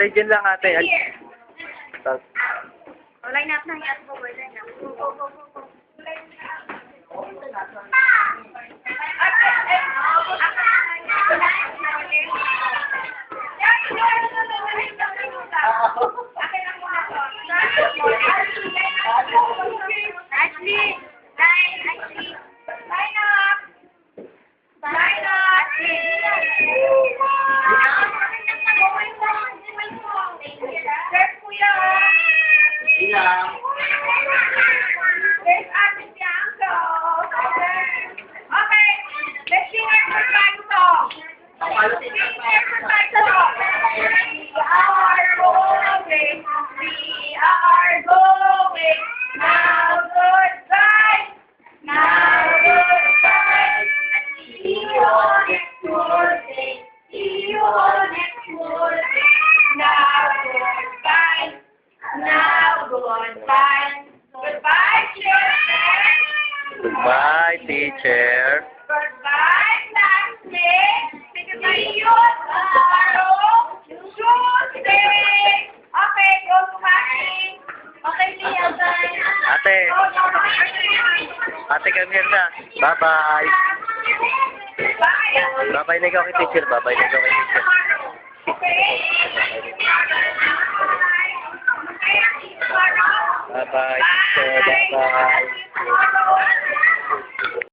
Ate, dyan lang ate. Tapos, Line up na, yes po, line up. Go, go, go, go, go. Ashley! Ashley! Line up! Line up! Sir, kuya! ilang. There's Ate Bianco. Okay, let's sing exercise song. Sing exercise song. We are going. Now goodbye. Now goodbye. See you next Thursday. See you next Thursday. Now goodbye. Now goodbye. Goodbye, children. Goodbye, teacher. Goodbye, classmates. See you tomorrow, Tuesday. Okay, go to classmates. Okay, Leah, bye. Ate. Ate, come here na. Bye-bye. Bye. Bye-bye na ikaw kay teacher. Bye-bye na ikaw kay teacher. Okay. Bye-bye, teacher. Bye-bye.